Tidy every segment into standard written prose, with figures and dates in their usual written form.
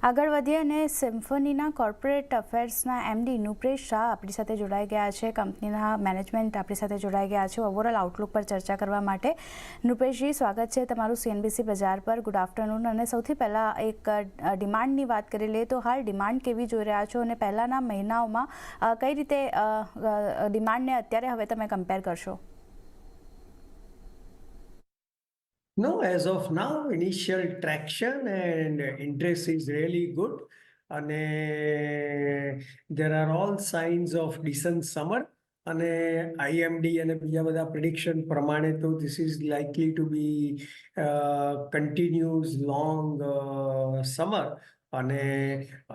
આગળ વધીએ અને સિમ્ફનીના કોર્પોરેટ અફેર્સના એમડી નુપ્રેશ શાહ આપણી સાથે જોડાઈ ગયા છે. કંપનીના મેનેજમેન્ટ આપણી સાથે જોડાઈ ગયા છે ઓવરઓલ આઉટલુક પર ચર્ચા કરવા માટે. નુપ્રેશજી, સ્વાગત છે તમારું CNBC બજાર પર. Good afternoon. અને સૌથી પહેલાં એક ડિમાન્ડની વાત કરી લઈએ તો હાલ ડિમાન્ડ કેવી જોઈ રહ્યા છો અને પહેલાંના મહિનાઓમાં કઈ રીતે ડિમાન્ડને અત્યારે હવે તમે કમ્પેર કરશો? No, as of now, initial traction and interest is really good. And there are all signs of decent summer. And IMD and બીજા બધા prediction પ્રમાણે તો this is likely to be continuous long summer. અને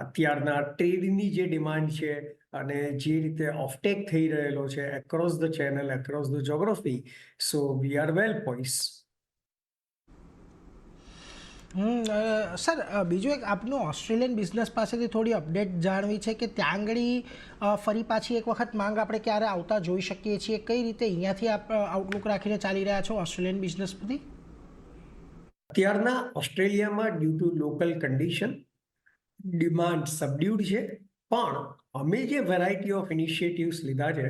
અત્યારના ટ્રેડની જે demand છે અને જે રીતે ઓફટેક થઈ રહેલો છે across the channel, across the geography, so we are well poised. Sir, બીજું એક આપનું ઓસ્ટ્રેલિયન બિઝનેસ પાસેથી થોડી અપડેટ જાણવી છે કે ત્યાં આગળ ફરી પાછી એક વખત માંગ આપણે ક્યારે આવતા જોઈ શકીએ છીએ? કઈ રીતે અહીંયાથી આપ આઉટલુક રાખીને ચાલી રહ્યા છો ઓસ્ટ્રેલિયન બિઝનેસ પરથી? અત્યારના ઓસ્ટ્રેલિયામાં due to local condition demand subdued છે, પણ અમે જે વેરાયટી ઓફ ઇનિશિયેટિવ્સ લીધા છે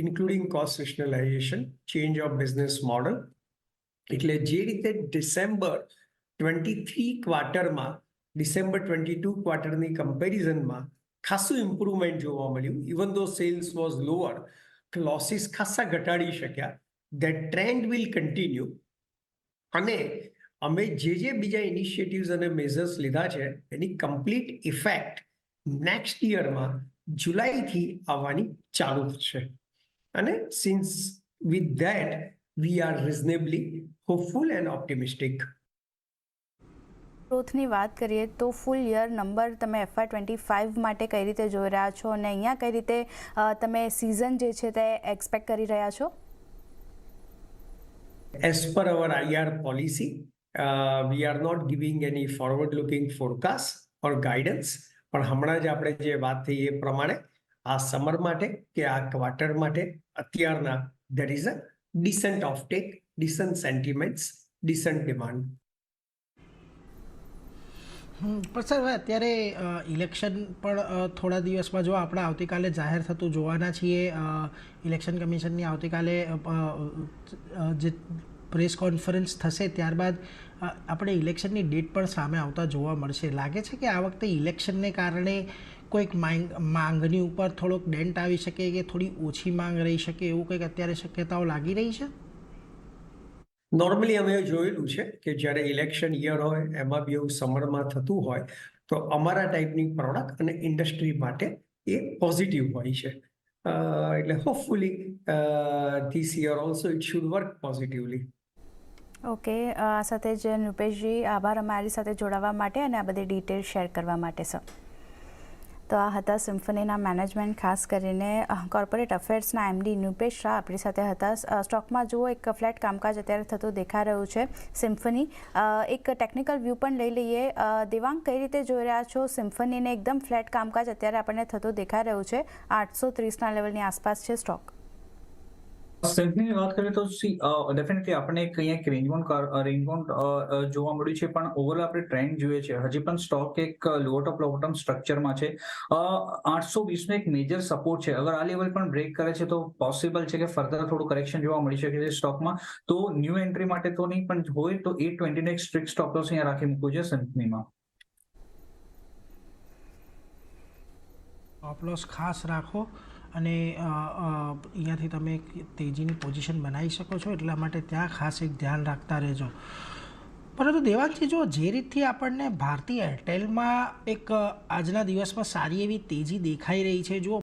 including cost rationalisation, change of business model, એટલે જે રીતે ડિસેમ્બર 23 ક્વાર્ટરમાં ડિસેમ્બર 22 ક્વાર્ટરની કમ્પેરિઝનમાં ખાસું ઇમ્પ્રુવમેન્ટ જોવા મળ્યું. ઇવન ધો સેલ્સ વોઝ લોઅર, લોસીસ ખાસા ઘટાડી શક્યા. That trend will continue. અને અમે જે બીજા ઇનિશિયેટિવ્સ અને મેઝર્સ લીધા છે એની કમ્પ્લીટ ઇફેક્ટ નેક્સ્ટ યરમાં જુલાઈથી આવવાની ચાલુ છે. અને since with that we are reasonably hopeful and optimistic. ગ્રોથની વાત કરીએ તો ફૂલ યર નંબર તમે FY25 માટે કઈ રીતે જોઈ રહ્યા છો અને અહીંયા કઈ રીતે તમે સિઝન જે છે તે એક્સપેક્ટ કરી રહ્યા છો? As per our IR policy, we are not giving any forward-looking forecast or guidance. પણ હમણાં જ આપણે જે વાત થઈ એ પ્રમાણે આ સમર માટે કે આ ક્વાર્ટર માટે અત્યારના there is a decent offtake, decent sentiments, decent demand. પણ સર, હવે અત્યારે ઇલેક્શન પણ થોડા દિવસમાં જો આપણે આવતીકાલે જાહેર થતું જોવાના છીએ. ઇલેક્શન કમિશનની આવતીકાલે જે પ્રેસ કોન્ફરન્સ થશે ત્યારબાદ આપણે ઇલેક્શનની ડેટ પણ સામે આવતા જોવા મળશે. લાગે છે કે આ વખતે ઇલેક્શનને કારણે કોઈક માંગની ઉપર થોડોક ડેન્ટ આવી શકે કે થોડી ઓછી માંગ રહી શકે એવું કંઈક અત્યારે શક્યતાઓ લાગી રહી છે? નોર્મલી અમે જોયેલું છે કે જ્યારે ઇલેક્શન યર હોય એમાં બી એવું સમરમાં થતું હોય તો અમારા ટાઈપની પ્રોડક્ટ અને ઇન્ડસ્ટ્રી માટે એ પોઝિટિવ હોય છે. એટલે hopefully this year also it should work positively. Okay, આ સાથે જ નુપેશજી, આભાર અમારી સાથે જોડાવા માટે અને આ બધી ડિટેલ શેર કરવા માટે સર. તો આ હતા સિમ્ફનીના મેનેજમેન્ટ, ખાસ કરીને કોર્પોરેટ અફેર્સના એમડી નુપેશ શાહ આપણી સાથે હતા. સ્ટોકમાં જુઓ એક ફ્લેટ કામકાજ અત્યારે થતું દેખાઈ રહ્યું છે સિમ્ફની. એક ટેકનિકલ વ્યૂ પણ લઈ લઈએ. દેવાંગ, કઈ રીતે જોઈ રહ્યા છો સિમ્ફનીને? એકદમ ફ્લેટ કામકાજ અત્યારે આપણને થતું દેખાઈ રહ્યું છે. 830ના લેવલની આસપાસ છે સ્ટોક. સિમ્ફનીની વાત કરીએ તો ડેફિનેટલી આપણે એક રેન્જ જોવા મળ્યું છે, પણ ઓવરઓલ આપણે ટ્રેન્ડ જોઈએ છે. હજી પણ સ્ટોક એક લોઅર ટોપ લોઅર બોટમ સ્ટ્રક્ચરમાં છે. 820નો એક મેજર સપોર્ટ છે. અગર આ લેવલ પણ બ્રેક કરે છે તો પોસિબલ છે કે ફર્ધર થોડું કરેક્શન જોવા મળી શકે છે સ્ટોકમાં. તો ન્યૂ એન્ટ્રી માટે તો નહીં, પણ હોય તો 820નો એક સ્ટ્રિક્ટ સ્ટોપ લોસ અહીંયા રાખી મૂકવું છે સિમ્ફનીમાં. સ્ટોપ લોસ ખાસ રાખો અને અહીંયાથી તમે તેજીની પોઝિશન બનાવી શકો છો, એટલા માટે ત્યાં ખાસ એક ધ્યાન રાખતા રહેજો. પરંતુ દેવાંગજી, જો જે રીતથી આપણને ભારતી એરટેલમાં એક આજના દિવસમાં સારી એવી તેજી દેખાઈ રહી છે, જો